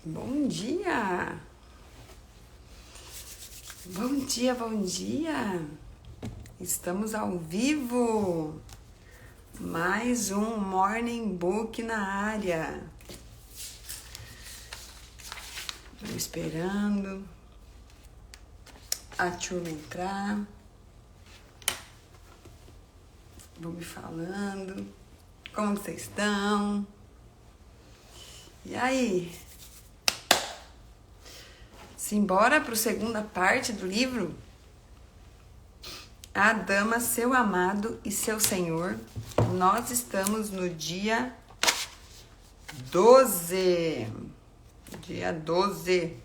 Bom dia! Bom dia, bom dia! Estamos ao vivo! Mais um Morning Book na área. Estou esperando a turma entrar. Vou me falando. Como vocês estão? E aí? Simbora para a segunda parte do livro? A Dama, Seu Amado e Seu Senhor. Nós estamos no dia 12. Dia 12.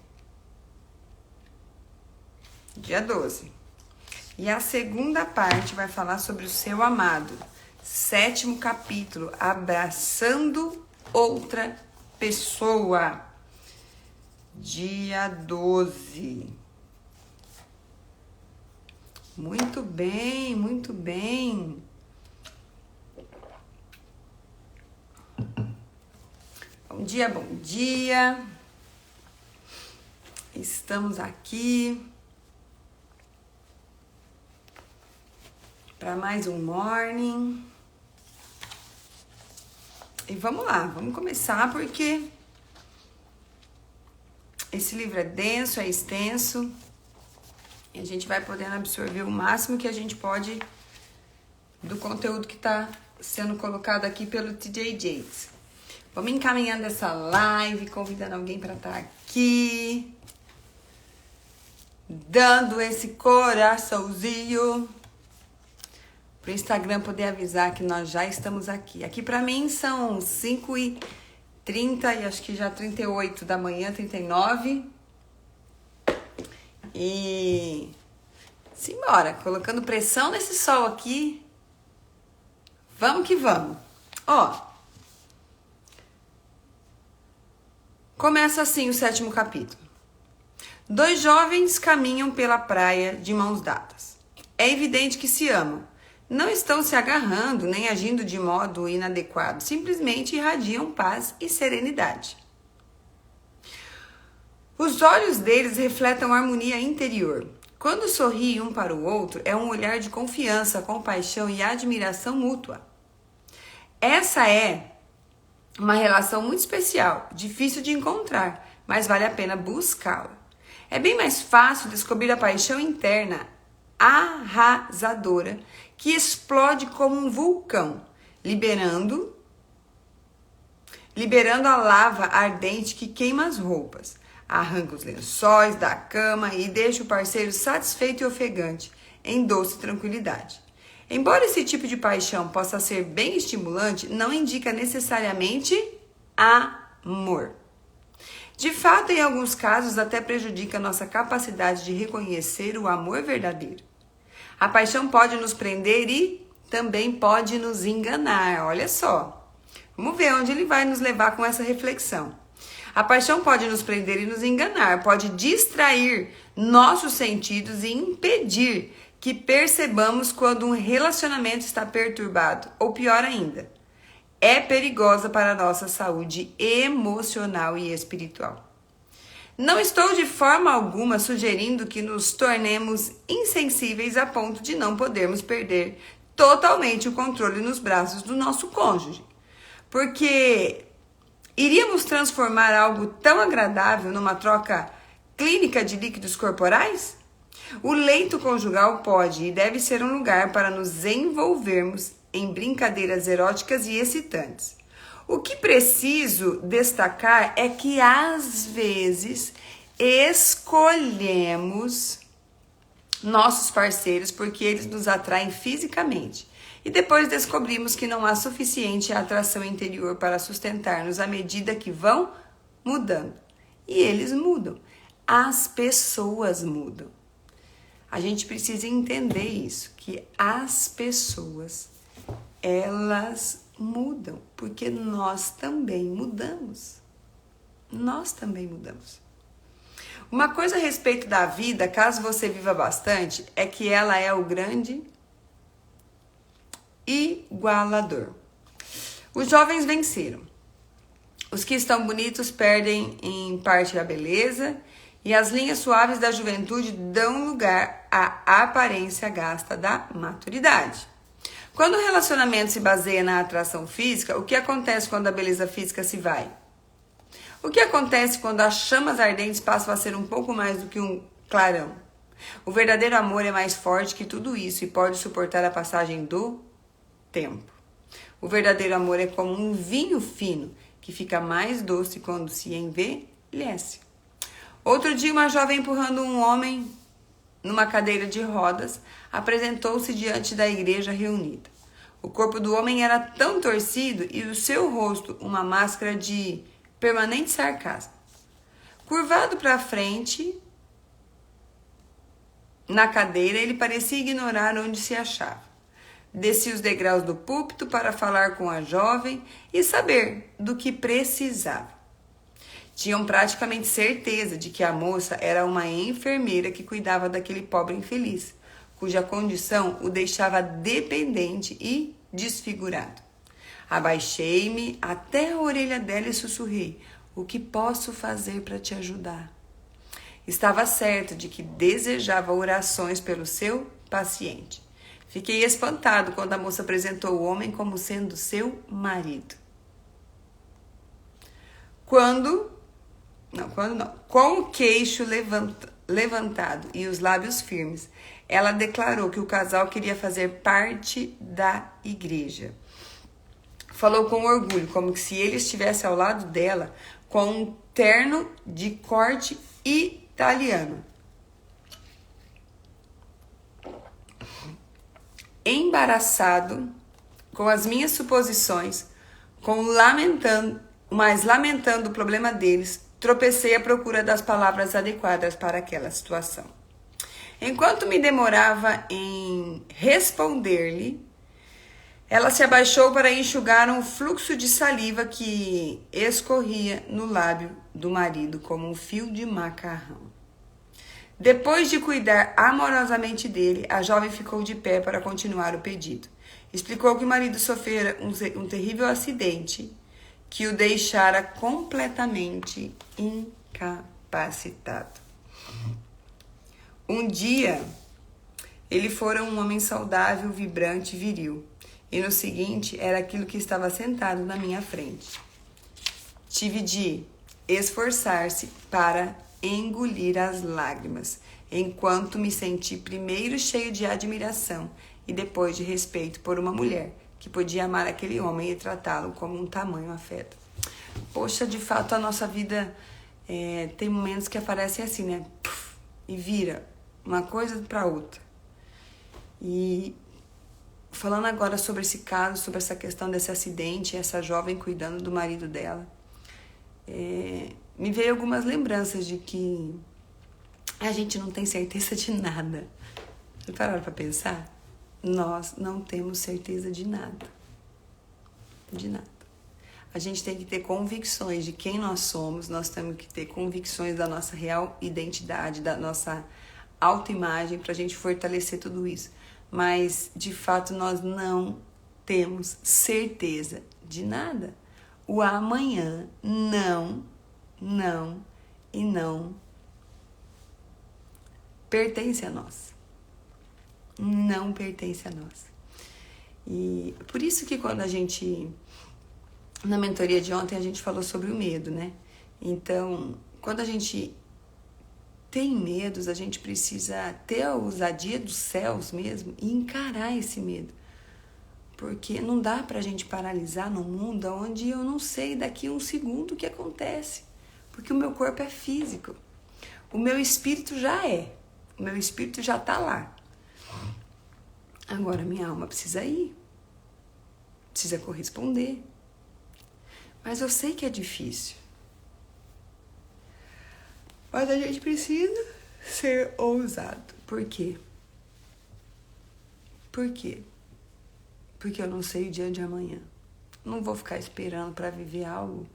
Dia 12. E a segunda parte vai falar sobre o seu amado. 7º capítulo, abraçando outra pessoa. Dia 12. Muito bem, muito bem. Bom dia, bom dia. Estamos aqui para mais um morning. E vamos lá, vamos começar porque esse livro é denso, é extenso, e a gente vai podendo absorver o máximo que a gente pode do conteúdo que está sendo colocado aqui pelo TJ Jakes. Vamos encaminhando essa live, convidando alguém para estar aqui, dando esse coraçãozinho para o Instagram poder avisar que nós já estamos aqui. Aqui para mim são 5h30 e acho que já 38 da manhã, 39. E simbora, colocando pressão nesse sol aqui. Vamos que vamos. Ó, começa assim o 7º capítulo. 2 jovens caminham pela praia de mãos dadas. É evidente que se amam. Não estão se agarrando nem agindo de modo inadequado, simplesmente irradiam paz e serenidade. Os olhos deles refletem harmonia interior. Quando sorriem um para o outro, é um olhar de confiança, compaixão e admiração mútua. Essa é uma relação muito especial, difícil de encontrar, mas vale a pena buscá-la. É bem mais fácil descobrir a paixão interna arrasadora que explode como um vulcão, liberando a lava ardente que queima as roupas, arranca os lençóis da cama e deixa o parceiro satisfeito e ofegante, em doce tranquilidade. Embora esse tipo de paixão possa ser bem estimulante, não indica necessariamente amor. De fato, em alguns casos, até prejudica nossa capacidade de reconhecer o amor verdadeiro. A paixão pode nos prender e também pode nos enganar. Olha só. Vamos ver onde ele vai nos levar com essa reflexão. A paixão pode nos prender e nos enganar, pode distrair nossos sentidos e impedir que percebamos quando um relacionamento está perturbado, ou pior ainda, é perigosa para a nossa saúde emocional e espiritual. Não estou de forma alguma sugerindo que nos tornemos insensíveis a ponto de não podermos perder totalmente o controle nos braços do nosso cônjuge. Porque iríamos transformar algo tão agradável numa troca clínica de líquidos corporais? O leito conjugal pode e deve ser um lugar para nos envolvermos em brincadeiras eróticas e excitantes. O que preciso destacar é que, às vezes, escolhemos nossos parceiros porque eles nos atraem fisicamente. E depois descobrimos que não há suficiente atração interior para sustentar-nos à medida que vão mudando. E eles mudam. As pessoas mudam. A gente precisa entender isso, que as pessoas, elas mudam, porque nós também mudamos. Nós também mudamos. Uma coisa a respeito da vida, caso você viva bastante, é que ela é o grande igualador. Os jovens venceram. Os que estão bonitos perdem em parte a beleza, e as linhas suaves da juventude dão lugar à aparência gasta da maturidade. Quando o relacionamento se baseia na atração física, o que acontece quando a beleza física se vai? O que acontece quando as chamas ardentes passam a ser um pouco mais do que um clarão? O verdadeiro amor é mais forte que tudo isso e pode suportar a passagem do tempo. O verdadeiro amor é como um vinho fino que fica mais doce quando se envelhece. Outro dia, uma jovem empurrando um homem numa cadeira de rodas apresentou-se diante da igreja reunida. O corpo do homem era tão torcido e o seu rosto uma máscara de permanente sarcasmo. Curvado para frente na cadeira, ele parecia ignorar onde se achava. Descia os degraus do púlpito para falar com a jovem e saber do que precisava. Tinham praticamente certeza de que a moça era uma enfermeira que cuidava daquele pobre infeliz, cuja condição o deixava dependente e desfigurado. Abaixei-me até a orelha dela e sussurrei: "O que posso fazer para te ajudar?" Estava certo de que desejava orações pelo seu paciente. Fiquei espantado quando a moça apresentou o homem como sendo seu marido. Com o queixo levantado e os lábios firmes, ela declarou que o casal queria fazer parte da igreja. Falou com orgulho, como se ele estivesse ao lado dela, com um terno de corte italiano. Embaraçado com as minhas suposições, mas lamentando o problema deles, tropecei à procura das palavras adequadas para aquela situação. Enquanto me demorava em responder-lhe, ela se abaixou para enxugar um fluxo de saliva que escorria no lábio do marido como um fio de macarrão. Depois de cuidar amorosamente dele, a jovem ficou de pé para continuar o pedido. Explicou que o marido sofrera um terrível acidente que o deixara completamente incapacitado. Um dia, ele fora um homem saudável, vibrante, viril. E no seguinte, era aquilo que estava sentado na minha frente. Tive de esforçar-se para engolir as lágrimas, enquanto me senti primeiro cheio de admiração e depois de respeito por uma mulher que podia amar aquele homem e tratá-lo como um tamanho afeto. Poxa, de fato, a nossa vida tem momentos que aparecem assim, né? Puf, e vira uma coisa para outra. E falando agora sobre esse caso, sobre essa questão desse acidente, essa jovem cuidando do marido dela, me veio algumas lembranças de que a gente não tem certeza de nada. Vocês pararam para pensar? Nós não temos certeza de nada. De nada. A gente tem que ter convicções de quem nós somos, nós temos que ter convicções da nossa real identidade, da nossa autoimagem, para a gente fortalecer tudo isso. Mas, de fato, nós não temos certeza de nada. O amanhã não pertence a nós. Não pertence a nós. E por isso que quando a gente, na mentoria de ontem, a gente falou sobre o medo, né? Então, quando a gente tem medos, a gente precisa ter a ousadia dos céus mesmo e encarar esse medo. Porque não dá pra gente paralisar num mundo onde eu não sei daqui a um segundo o que acontece. Porque o meu corpo é físico. O meu espírito já é. O meu espírito já tá lá. Agora minha alma precisa ir. Precisa corresponder. Mas eu sei que é difícil. Mas a gente precisa ser ousado. Por quê? Por quê? Porque eu não sei o dia de amanhã. Não vou ficar esperando para viver algo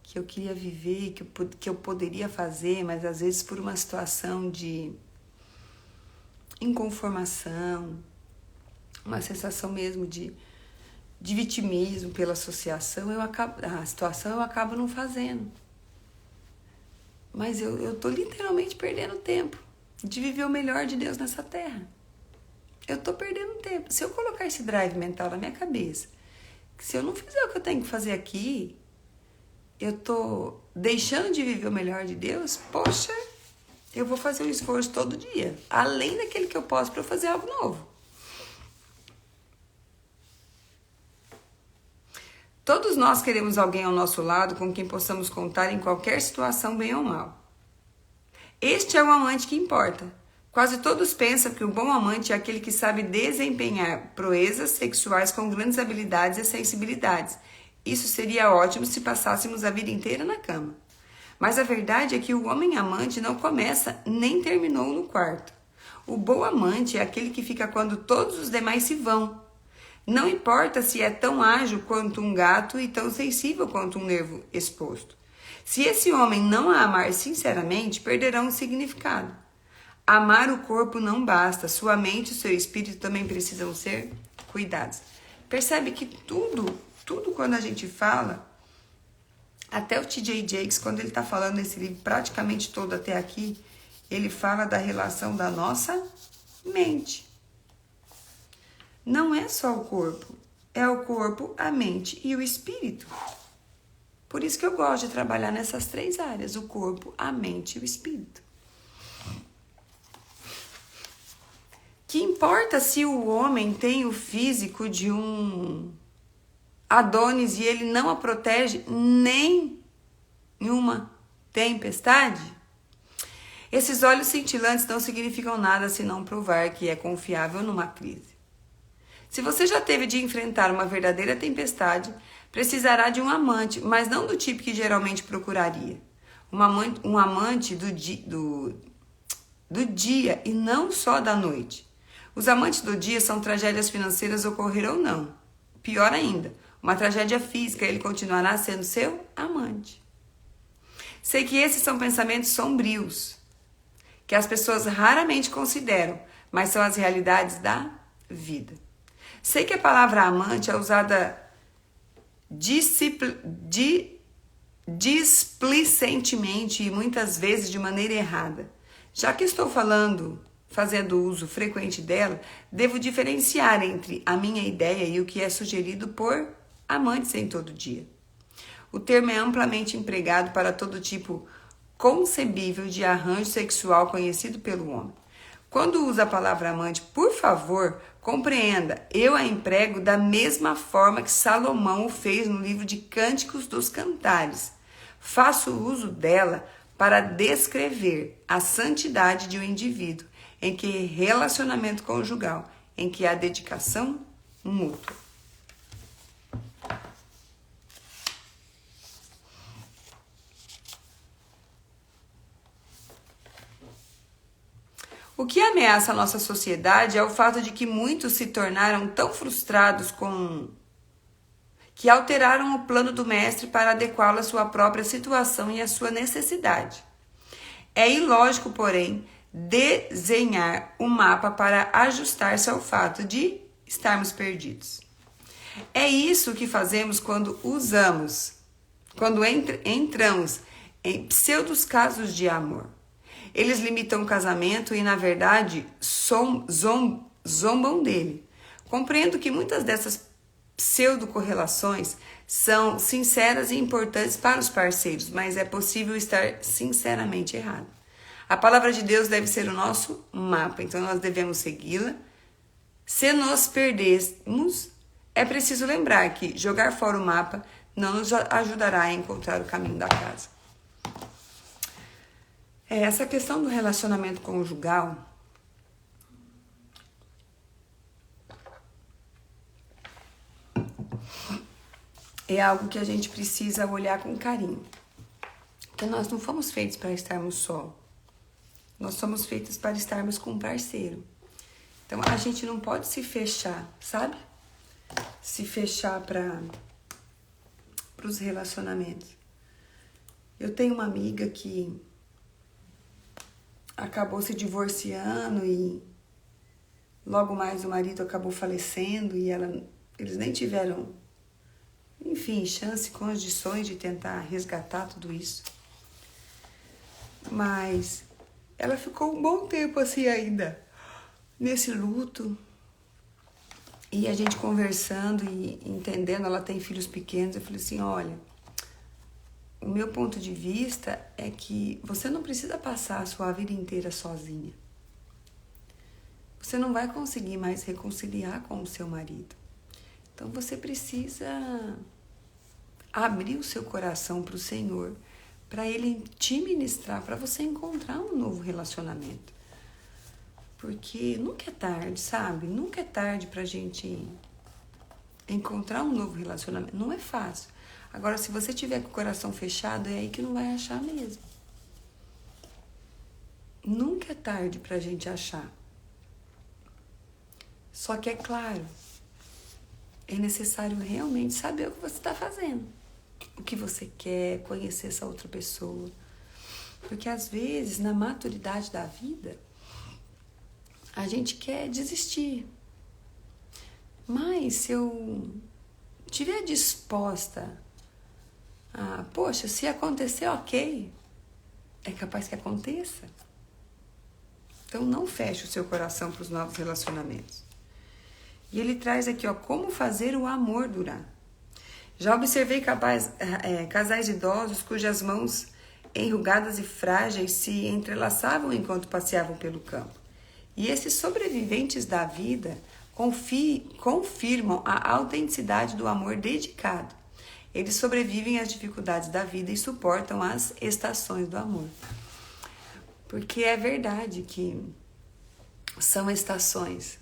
que eu queria viver, que eu poderia fazer, mas às vezes por uma situação de inconformação, uma sensação mesmo de de vitimismo, pela associação, a situação eu acabo não fazendo. Mas eu tô literalmente perdendo tempo de viver o melhor de Deus nessa terra. Eu tô perdendo tempo. Se eu colocar esse drive mental na minha cabeça, que se eu não fizer o que eu tenho que fazer aqui, eu tô deixando de viver o melhor de Deus, poxa, eu vou fazer um esforço todo dia, além daquele que eu posso para fazer algo novo. Todos nós queremos alguém ao nosso lado com quem possamos contar em qualquer situação, bem ou mal. Este é o amante que importa. Quase todos pensam que o bom amante é aquele que sabe desempenhar proezas sexuais com grandes habilidades e sensibilidades. Isso seria ótimo se passássemos a vida inteira na cama. Mas a verdade é que o homem amante não começa nem terminou no quarto. O bom amante é aquele que fica quando todos os demais se vão. Não importa se é tão ágil quanto um gato e tão sensível quanto um nervo exposto. Se esse homem não a amar sinceramente, perderá um significado. Amar o corpo não basta, sua mente e seu espírito também precisam ser cuidados. Percebe que tudo quando a gente fala, até o T.J. Jakes, quando ele está falando nesse livro praticamente todo até aqui, ele fala da relação da nossa mente. Não é só o corpo, é o corpo, a mente e o espírito. Por isso que eu gosto de trabalhar nessas 3 áreas, o corpo, a mente e o espírito. Que importa se o homem tem o físico de um Adonis e ele não a protege nem em uma tempestade? Esses olhos cintilantes não significam nada senão provar que é confiável numa crise. Se você já teve de enfrentar uma verdadeira tempestade, precisará de um amante, mas não do tipo que geralmente procuraria. Um amante do dia e não só da noite. Os amantes do dia são tragédias financeiras ocorrer ou não. Pior ainda, uma tragédia física, ele continuará sendo seu amante. Sei que esses são pensamentos sombrios, que as pessoas raramente consideram, mas são as realidades da vida. Sei que a palavra amante é usada displicentemente e muitas vezes de maneira errada. Já que estou fazendo uso frequente dela, devo diferenciar entre a minha ideia e o que é sugerido por amantes em todo dia. O termo é amplamente empregado para todo tipo concebível de arranjo sexual conhecido pelo homem. Quando usa a palavra amante, por favor, compreenda, eu a emprego da mesma forma que Salomão o fez no livro de Cânticos dos Cantares. Faço uso dela para descrever a santidade de um indivíduo, em que relacionamento conjugal, em que há dedicação mútua. O que ameaça a nossa sociedade é o fato de que muitos se tornaram tão frustrados que alteraram o plano do mestre para adequá-lo à sua própria situação e à sua necessidade. É ilógico, porém, desenhar um mapa para ajustar-se ao fato de estarmos perdidos. É isso que fazemos quando entramos em pseudos casos de amor. Eles limitam o casamento e, na verdade, zombam dele. Compreendo que muitas dessas pseudo-correlações são sinceras e importantes para os parceiros, mas é possível estar sinceramente errado. A palavra de Deus deve ser o nosso mapa, então nós devemos segui-la. Se nos perdermos, é preciso lembrar que jogar fora o mapa não nos ajudará a encontrar o caminho da casa. Essa questão do relacionamento conjugal é algo que a gente precisa olhar com carinho. Porque nós não fomos feitos para estarmos só. Nós somos feitos para estarmos com um parceiro. Então a gente não pode se fechar, sabe? Se fechar para os relacionamentos. Eu tenho uma amiga que acabou se divorciando e logo mais o marido acabou falecendo e ela Eles nem tiveram, enfim, chance, condições de tentar resgatar tudo isso. Mas ela ficou um bom tempo assim ainda, nesse luto. E a gente conversando e entendendo, ela tem filhos pequenos, eu falei assim, olha, o meu ponto de vista é que você não precisa passar a sua vida inteira sozinha. Você não vai conseguir mais reconciliar com o seu marido. Então você precisa abrir o seu coração para o Senhor, para Ele te ministrar, para você encontrar um novo relacionamento. Porque nunca é tarde, sabe? Nunca é tarde pra gente encontrar um novo relacionamento. Não é fácil. Agora, se você tiver com o coração fechado, é aí que não vai achar mesmo. Nunca é tarde pra gente achar. Só que é claro, é necessário realmente saber o que você está fazendo. O que você quer, conhecer essa outra pessoa. Porque às vezes, na maturidade da vida, a gente quer desistir. Mas se eu estiver disposta a, poxa, se acontecer, ok, é capaz que aconteça. Então não feche o seu coração para os novos relacionamentos. E ele traz aqui, ó, como fazer o amor durar. Já observei casais idosos cujas mãos enrugadas e frágeis se entrelaçavam enquanto passeavam pelo campo. E esses sobreviventes da vida confirmam a autenticidade do amor dedicado. Eles sobrevivem às dificuldades da vida e suportam as estações do amor. Porque é verdade que são estações.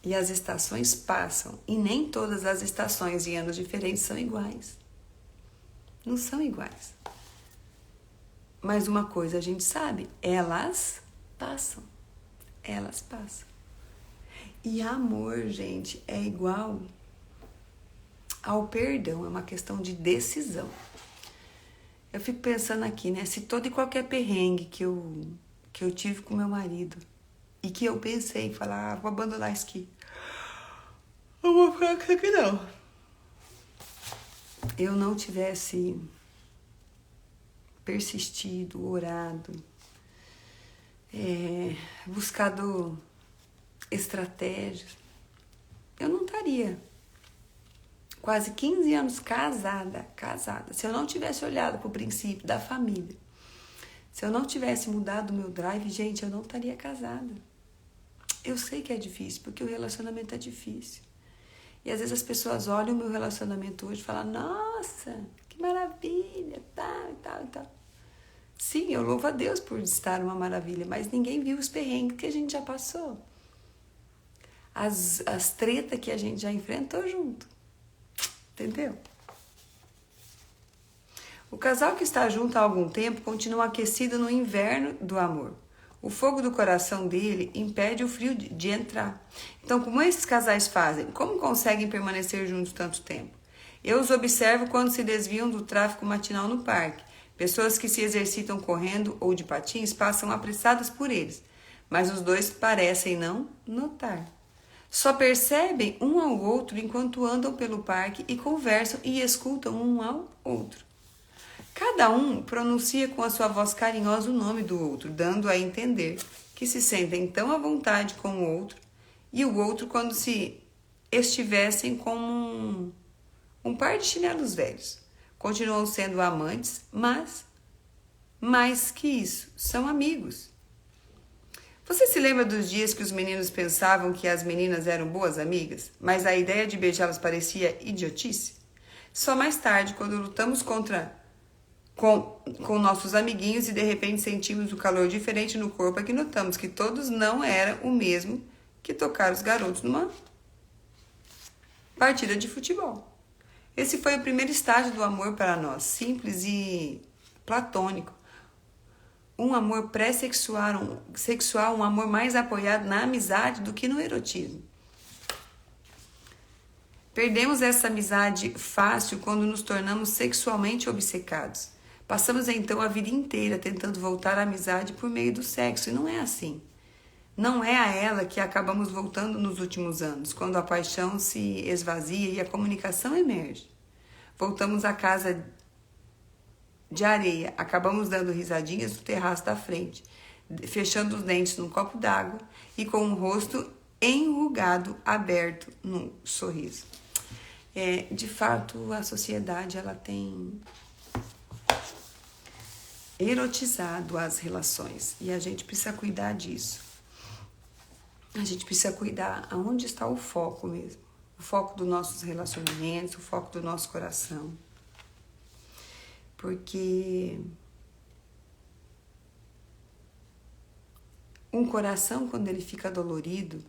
E as estações passam. E nem todas as estações em anos diferentes são iguais. Não são iguais. Mas uma coisa a gente sabe, elas passam. Elas passam. E amor, gente, é igual ao perdão, é uma questão de decisão. Eu fico pensando aqui, né? Se todo e qualquer perrengue que eu tive com meu marido e que eu pensei em falar, vou abandonar isso aqui, eu vou ficar aqui não. Eu não tivesse persistido, orado, buscado estratégias, eu não estaria quase 15 anos casada. Se eu não tivesse olhado para o princípio da família, se eu não tivesse mudado o meu drive, gente, eu não estaria casada. Eu sei que é difícil, porque o relacionamento é difícil. E às vezes as pessoas olham o meu relacionamento hoje e falam, nossa, que maravilha, tal, e tal, e tal. Sim, eu louvo a Deus por estar uma maravilha, mas ninguém viu os perrengues que a gente já passou. As tretas que a gente já enfrentou junto. Entendeu? O casal que está junto há algum tempo continua aquecido no inverno do amor. O fogo do coração dele impede o frio de entrar. Então, como esses casais fazem? Como conseguem permanecer juntos tanto tempo? Eu os observo quando se desviam do tráfego matinal no parque. Pessoas que se exercitam correndo ou de patins passam apressadas por eles, mas os dois parecem não notar. Só percebem um ao outro enquanto andam pelo parque e conversam e escutam um ao outro. Cada um pronuncia com a sua voz carinhosa o nome do outro, dando a entender que se sentem tão à vontade com o outro e o outro como se estivessem como um par de chinelos velhos. Continuam sendo amantes, mas mais que isso, são amigos. Você se lembra dos dias que os meninos pensavam que as meninas eram boas amigas, mas a ideia de beijá-las parecia idiotice? Só mais tarde, quando lutamos com nossos amiguinhos e de repente sentimos o calor diferente no corpo, é que notamos que todos não eram o mesmo que tocar os garotos numa partida de futebol. Esse foi o primeiro estágio do amor para nós, simples e platônico. Um amor pré-sexual, um amor mais apoiado na amizade do que no erotismo. Perdemos essa amizade fácil quando nos tornamos sexualmente obcecados. Passamos então a vida inteira tentando voltar à amizade por meio do sexo, e não é assim. Não é a ela que acabamos voltando nos últimos anos, quando a paixão se esvazia e a comunicação emerge. Voltamos à casa de areia, acabamos dando risadinhas no terraço da frente, fechando os dentes num copo d'água e com o rosto enrugado, aberto num sorriso. De fato, a sociedade ela tem erotizado as relações e a gente precisa cuidar disso. A gente precisa cuidar aonde está o foco mesmo. O foco dos nossos relacionamentos, o foco do nosso coração. Porque um coração, quando ele fica dolorido,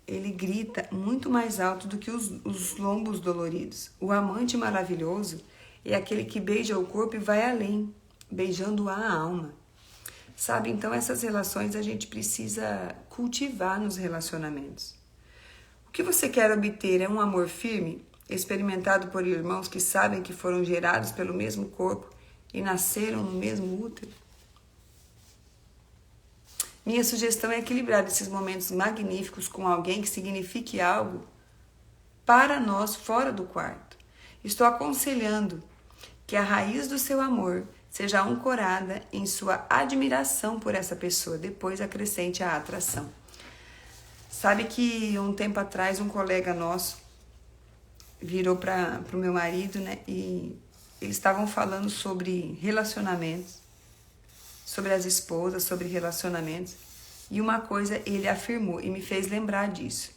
ele grita muito mais alto do que os lombos doloridos. O amante maravilhoso é aquele que beija o corpo e vai além, beijando a alma. Sabe, então essas relações a gente precisa cultivar nos relacionamentos. O que você quer obter é um amor firme, experimentado por irmãos que sabem que foram gerados pelo mesmo corpo e nasceram no mesmo útero? Minha sugestão é equilibrar esses momentos magníficos com alguém que signifique algo para nós fora do quarto. Estou aconselhando que a raiz do seu amor seja ancorada em sua admiração por essa pessoa, depois acrescente a atração. Sabe que um tempo atrás um colega nosso virou para o meu marido, né? E eles estavam falando sobre relacionamentos, sobre as esposas, sobre relacionamentos. E uma coisa ele afirmou e me fez lembrar disso.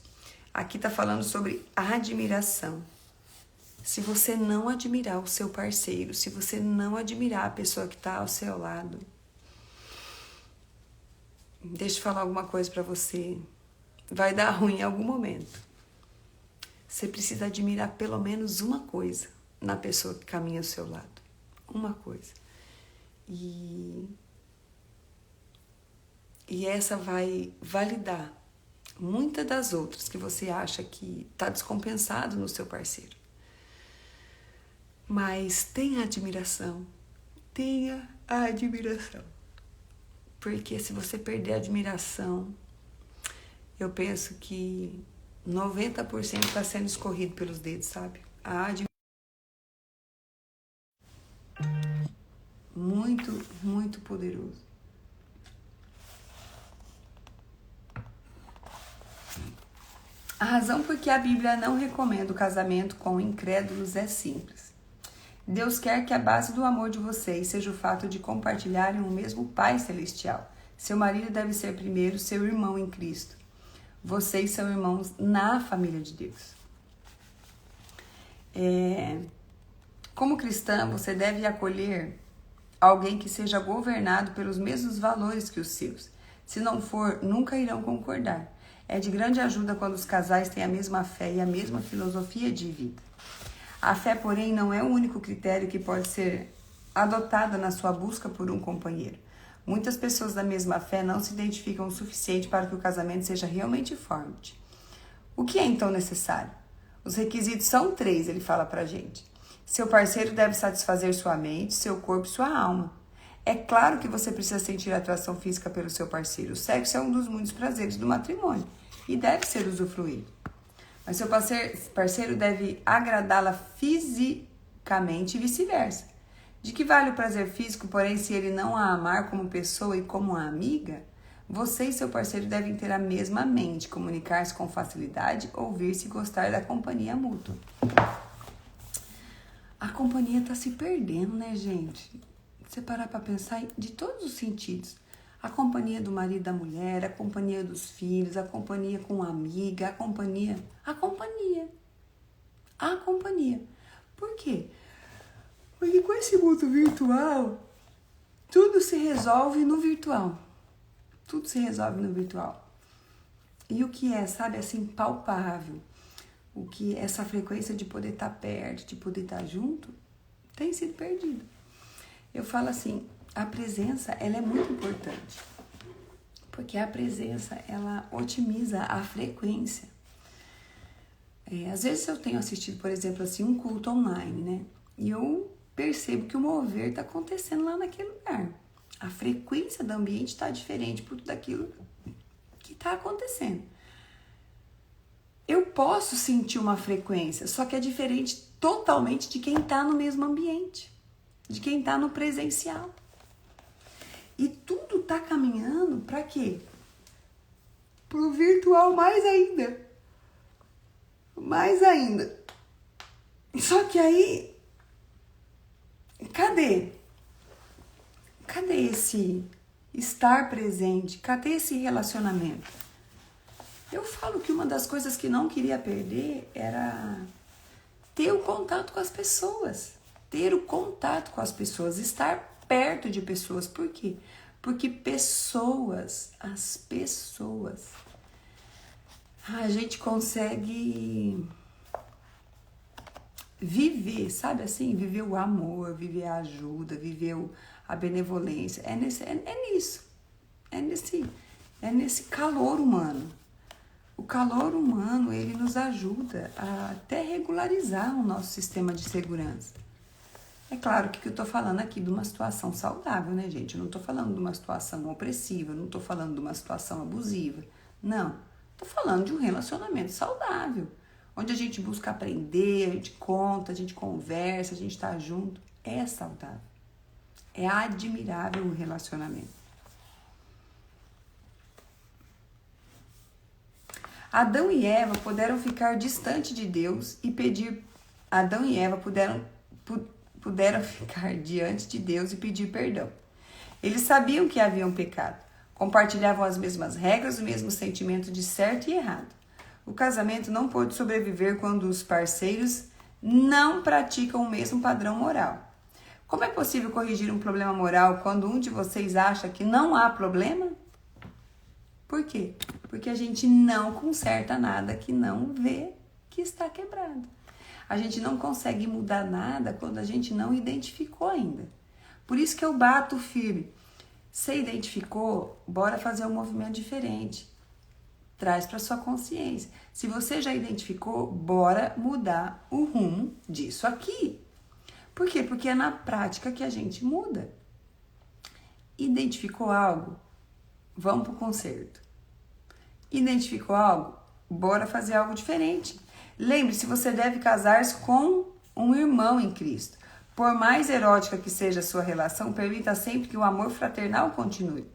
Aqui está falando sobre admiração. Se você não admirar o seu parceiro, se você não admirar a pessoa que está ao seu lado, deixa eu falar alguma coisa para você. Vai dar ruim em algum momento. Você precisa admirar pelo menos uma coisa na pessoa que caminha ao seu lado. Uma coisa. E essa vai validar muitas das outras que você acha que está descompensado no seu parceiro. Mas tenha admiração. Tenha a admiração. Porque se você perder a admiração, eu penso que 90% está sendo escorrido pelos dedos, sabe? A admiração. Muito, muito poderoso. A razão por que a Bíblia não recomenda o casamento com incrédulos é simples. Deus quer que a base do amor de vocês seja o fato de compartilharem o mesmo Pai Celestial. Seu marido deve ser primeiro seu irmão em Cristo. Vocês são irmãos na família de Deus. Como cristã, você deve acolher alguém que seja governado pelos mesmos valores que os seus. Se não for, nunca irão concordar. É de grande ajuda quando os casais têm a mesma fé e a mesma filosofia de vida. A fé, porém, não é o único critério que pode ser adotada na sua busca por um companheiro. Muitas pessoas da mesma fé não se identificam o suficiente para que o casamento seja realmente forte. O que é então necessário? Os requisitos são 3, ele fala pra gente. Seu parceiro deve satisfazer sua mente, seu corpo e sua alma. É claro que você precisa sentir atração física pelo seu parceiro. O sexo é um dos muitos prazeres do matrimônio e deve ser usufruído. Mas seu parceiro deve agradá-la fisicamente e vice-versa. De que vale o prazer físico, porém, se ele não a amar como pessoa e como amiga? Você e seu parceiro devem ter a mesma mente, comunicar-se com facilidade, ouvir-se e gostar da companhia mútua. A companhia está se perdendo, né, gente? Você parar para pensar de todos os sentidos. A companhia do marido e da mulher, a companhia dos filhos, a companhia com a amiga, a companhia. Por quê? Porque com esse mundo virtual, tudo se resolve no virtual. E o que é, sabe, assim, palpável, o que essa frequência de poder estar perto, de poder estar junto, tem sido perdido. Eu falo assim, a presença, ela é muito importante. Porque a presença, ela otimiza a frequência. Às vezes eu tenho assistido, por exemplo, assim, um culto online, né? E eu percebo que o mover está acontecendo lá naquele lugar. A frequência do ambiente está diferente por tudo aquilo está acontecendo. Eu posso sentir uma frequência, só que é diferente totalmente de quem está no mesmo ambiente, de quem está no presencial. E tudo está caminhando para quê? Para o virtual mais ainda. Mais ainda. Só que aí, cadê? Cadê esse estar presente? Cadê esse relacionamento? Eu falo que uma das coisas que não queria perder era ter o contato com as pessoas. Ter o contato com as pessoas, estar perto de pessoas. Por quê? Porque as pessoas, a gente consegue viver, sabe assim? Viver o amor, viver a ajuda, viver a benevolência. É nesse calor humano. O calor humano, ele nos ajuda a até regularizar o nosso sistema de segurança. É claro que eu tô falando aqui de uma situação saudável, né, gente? Eu não tô falando de uma situação opressiva, eu não tô falando de uma situação abusiva. Não, tô falando de um relacionamento saudável, onde a gente busca aprender, a gente conta, a gente conversa, a gente tá junto. É saudável. É admirável o relacionamento. Adão e Eva puderam ficar distante de Deus e pedir... Adão e Eva puderam ficar diante de Deus e pedir perdão. Eles sabiam que haviam pecado, compartilhavam as mesmas regras, o mesmo sentimento de certo e errado. O casamento não pôde sobreviver quando os parceiros não praticam o mesmo padrão moral. Como é possível corrigir um problema moral quando um de vocês acha que não há problema? Por quê? Porque a gente não conserta nada que não vê que está quebrado. A gente não consegue mudar nada quando a gente não identificou ainda. Por isso que eu bato firme. Você identificou? Bora fazer um movimento diferente. Traz para sua consciência. Se você já identificou, bora mudar o rumo disso aqui. Por quê? Porque é na prática que a gente muda. Identificou algo? Vamos para o conserto. Identificou algo? Bora fazer algo diferente. Lembre-se, você deve casar-se com um irmão em Cristo. Por mais erótica que seja a sua relação, permita sempre que o amor fraternal continue.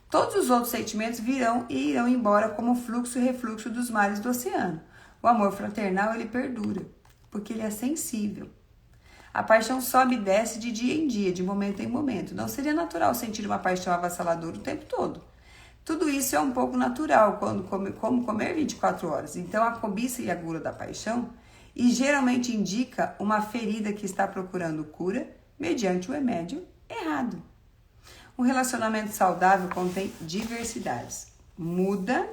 Todos os outros sentimentos virão e irão embora como o fluxo e refluxo dos mares do oceano. O amor fraternal, ele perdura, porque ele é sensível. A paixão sobe e desce de dia em dia, de momento em momento. Não seria natural sentir uma paixão avassaladora o tempo todo. Tudo isso é um pouco natural, como comer 24 horas. Então, a cobiça e a gula da paixão, e geralmente indica uma ferida que está procurando cura mediante o remédio errado. Um relacionamento saudável contém diversidades. Muda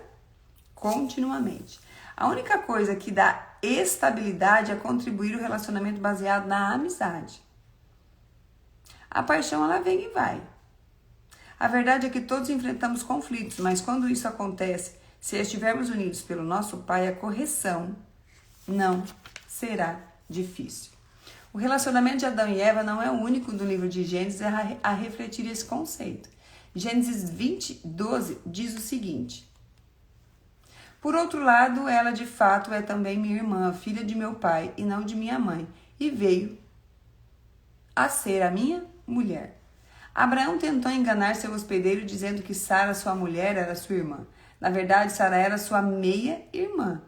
continuamente. A única coisa que dá estabilidade é contribuir o relacionamento baseado na amizade. A paixão, ela vem e vai. A verdade é que todos enfrentamos conflitos, mas quando isso acontece, se estivermos unidos pelo nosso Pai, a correção não será difícil. O relacionamento de Adão e Eva não é o único do livro de Gênesis a refletir esse conceito. Gênesis 20, 12 diz o seguinte: por outro lado, ela de fato é também minha irmã, filha de meu pai e não de minha mãe, e veio a ser a minha mulher. Abraão tentou enganar seu hospedeiro dizendo que Sara, sua mulher, era sua irmã. Na verdade, Sara era sua meia-irmã.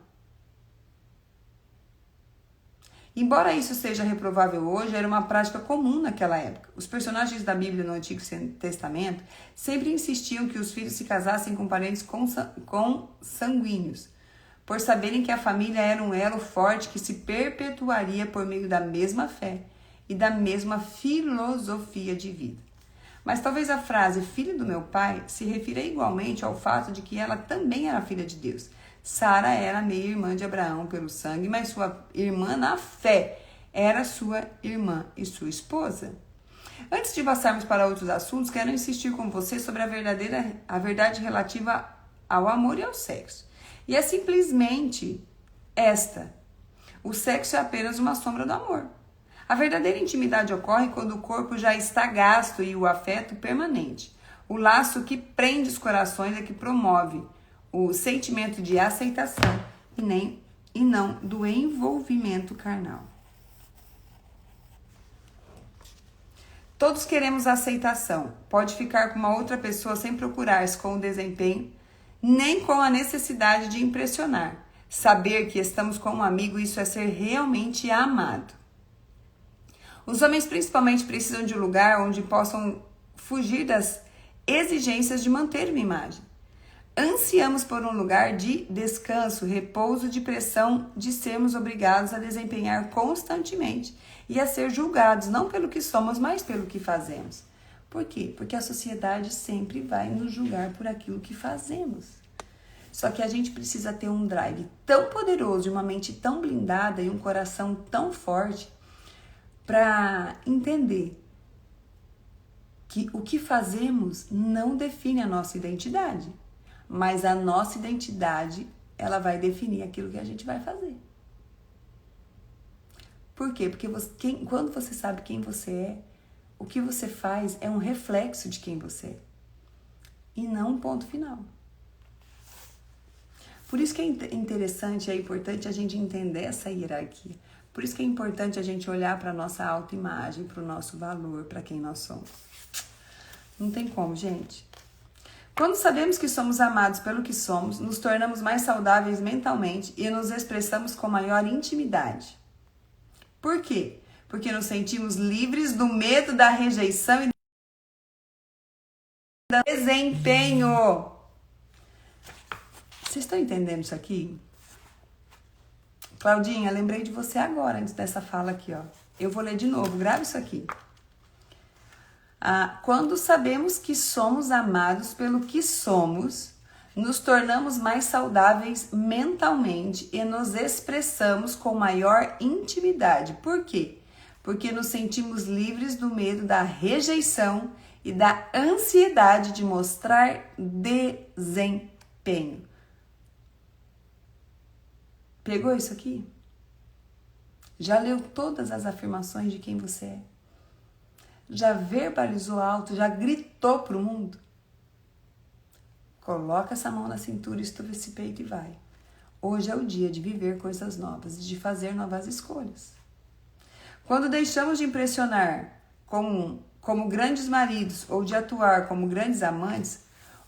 Embora isso seja reprovável hoje, era uma prática comum naquela época. Os personagens da Bíblia no Antigo Testamento sempre insistiam que os filhos se casassem com parentes consanguíneos, por saberem que a família era um elo forte que se perpetuaria por meio da mesma fé e da mesma filosofia de vida. Mas talvez a frase filho do meu pai se refira igualmente ao fato de que ela também era filha de Deus. Sara era meia-irmã de Abraão pelo sangue, mas sua irmã na fé era sua irmã e sua esposa. Antes de passarmos para outros assuntos, quero insistir com você sobre a verdade relativa ao amor e ao sexo. E é simplesmente esta: o sexo é apenas uma sombra do amor. A verdadeira intimidade ocorre quando o corpo já está gasto e o afeto permanente. O laço que prende os corações é que promove o sentimento de aceitação e não do envolvimento carnal. Todos queremos aceitação. Pode ficar com uma outra pessoa sem procurar-se com o desempenho, nem com a necessidade de impressionar. Saber que estamos com um amigo, isso é ser realmente amado. Os homens principalmente precisam de um lugar onde possam fugir das exigências de manter uma imagem. Ansiamos por um lugar de descanso, repouso de pressão de sermos obrigados a desempenhar constantemente e a ser julgados, não pelo que somos, mas pelo que fazemos. Por quê? Porque a sociedade sempre vai nos julgar por aquilo que fazemos. Só que a gente precisa ter um drive tão poderoso, uma mente tão blindada e um coração tão forte para entender que o que fazemos não define a nossa identidade, mas a nossa identidade, ela vai definir aquilo que a gente vai fazer. Por quê? Porque quando você sabe quem você é, o que você faz é um reflexo de quem você é e não um ponto final. Por isso que é interessante, é importante a gente entender essa hierarquia. Por isso que é importante a gente olhar para a nossa autoimagem, para o nosso valor, para quem nós somos. Não tem como, gente. Quando sabemos que somos amados pelo que somos, nos tornamos mais saudáveis mentalmente e nos expressamos com maior intimidade. Por quê? Porque nos sentimos livres do medo da rejeição e do desempenho. Vocês estão entendendo isso aqui? Claudinha, lembrei de você agora, antes dessa fala aqui, ó. Eu vou ler de novo, grava isso aqui. Quando sabemos que somos amados pelo que somos, nos tornamos mais saudáveis mentalmente e nos expressamos com maior intimidade. Por quê? Porque nos sentimos livres do medo da rejeição e da ansiedade de mostrar desempenho. Pegou isso aqui? Já leu todas as afirmações de quem você é? Já verbalizou alto? Já gritou pro mundo? Coloca essa mão na cintura, estufa esse peito e vai. Hoje é o dia de viver coisas novas, de fazer novas escolhas. Quando deixamos de impressionar como grandes maridos ou de atuar como grandes amantes,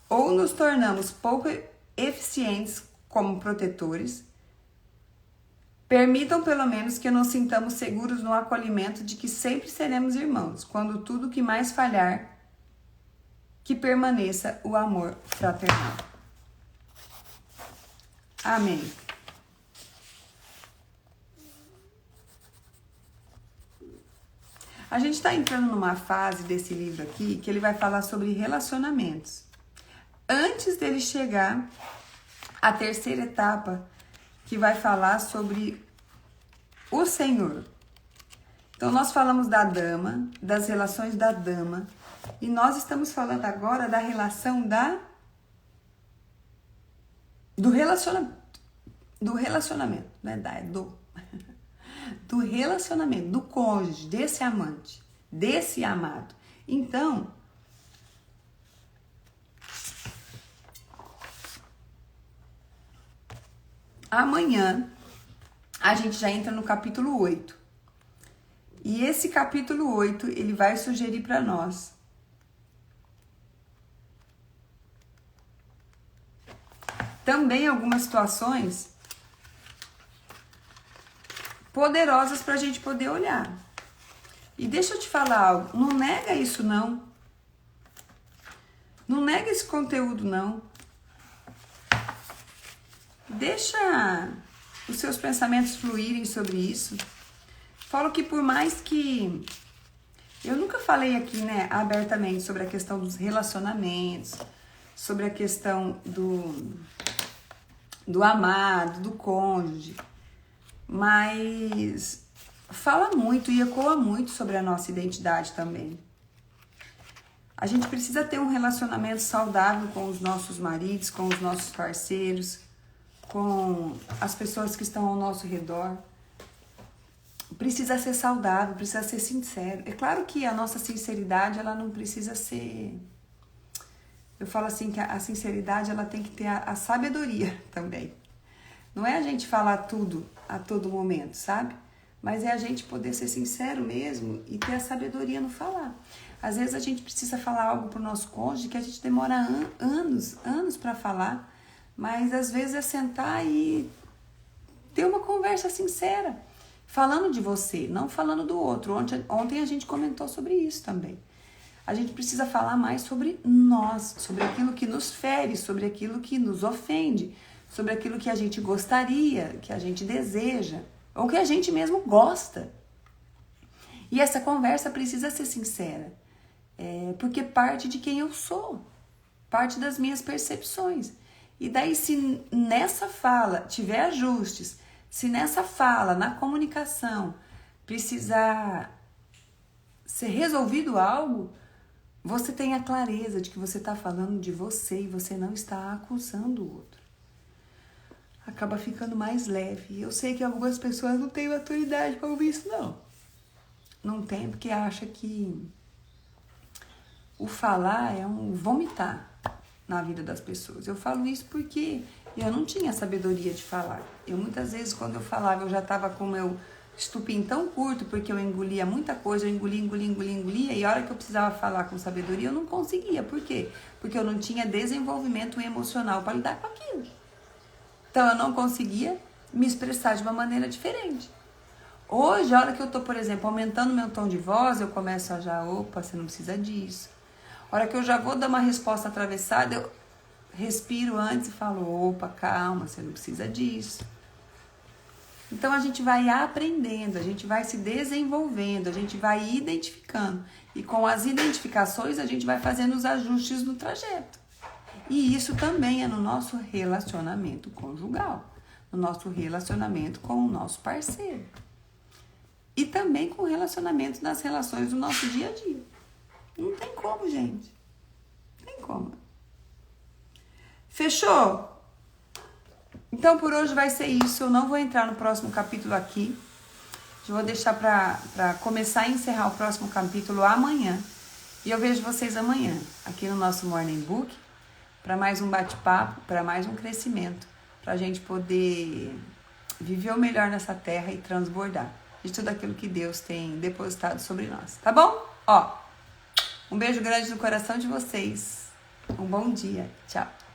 ou nos tornamos pouco eficientes como protetores, permitam pelo menos que nos sintamos seguros no acolhimento de que sempre seremos irmãos, quando tudo que mais falhar, que permaneça o amor fraternal. Amém. A gente está entrando numa fase desse livro aqui que ele vai falar sobre relacionamentos. Antes dele chegar à terceira etapa, que vai falar sobre o Senhor. Então, nós falamos da dama, das relações da dama, e nós estamos falando agora da relação do relacionamento, né? Do relacionamento, do cônjuge, desse amante, desse amado. Então, amanhã a gente já entra no capítulo 8. E esse capítulo 8, ele vai sugerir para nós também algumas situações poderosas para a gente poder olhar. E deixa eu te falar algo, não nega isso não. Não nega esse conteúdo não. Deixa os seus pensamentos fluírem sobre isso. Falo que por mais que... Eu nunca falei aqui, né, abertamente sobre a questão dos relacionamentos, sobre a questão do amado, do cônjuge, mas fala muito e ecoa muito sobre a nossa identidade também. A gente precisa ter um relacionamento saudável com os nossos maridos, com os nossos parceiros, com as pessoas que estão ao nosso redor. Precisa ser saudável, precisa ser sincero. É claro que a nossa sinceridade, ela não precisa ser Eu falo assim que a sinceridade ela tem que ter a sabedoria também. Não é a gente falar tudo a todo momento, sabe? Mas é a gente poder ser sincero mesmo e ter a sabedoria no falar. Às vezes a gente precisa falar algo pro nosso cônjuge que a gente demora anos para falar, mas às vezes é sentar e ter uma conversa sincera, falando de você, não falando do outro. Ontem a gente comentou sobre isso também. A gente precisa falar mais sobre nós, sobre aquilo que nos fere, sobre aquilo que nos ofende, sobre aquilo que a gente gostaria, que a gente deseja, ou que a gente mesmo gosta. E essa conversa precisa ser sincera, porque parte de quem eu sou, parte das minhas percepções. E daí, se nessa fala tiver ajustes, se nessa fala, na comunicação, precisar ser resolvido algo, você tem a clareza de que você está falando de você e você não está acusando o outro. Acaba ficando mais leve. Eu sei que algumas pessoas não têm maturidade para ouvir isso, não. Não tem, porque acha que o falar é um vomitar na vida das pessoas. Eu falo isso porque eu não tinha sabedoria de falar. Eu muitas vezes, quando eu falava, eu já estava com o meu estupim tão curto, porque eu engolia muita coisa, eu engolia, e a hora que eu precisava falar com sabedoria, eu não conseguia. Por quê? Porque eu não tinha desenvolvimento emocional para lidar com aquilo. Então, eu não conseguia me expressar de uma maneira diferente. Hoje, a hora que eu tô, por exemplo, aumentando meu tom de voz, eu começo a já, opa, você não precisa disso. A hora que eu já vou dar uma resposta atravessada, eu respiro antes e falo, opa, calma, você não precisa disso. Então, a gente vai aprendendo, a gente vai se desenvolvendo, a gente vai identificando. E com as identificações, a gente vai fazendo os ajustes no trajeto. E isso também é no nosso relacionamento conjugal, no nosso relacionamento com o nosso parceiro. E também com o relacionamento nas relações do nosso dia a dia. Não tem como, gente. Não tem como. Fechou? Então, por hoje vai ser isso. Eu não vou entrar no próximo capítulo aqui. Eu vou deixar para começar a encerrar o próximo capítulo amanhã. E eu vejo vocês amanhã, aqui no nosso Morning Book, para mais um bate-papo, para mais um crescimento, para a gente poder viver o melhor nessa terra e transbordar de tudo aquilo que Deus tem depositado sobre nós. Tá bom? Ó, um beijo grande no coração de vocês. Um bom dia. Tchau.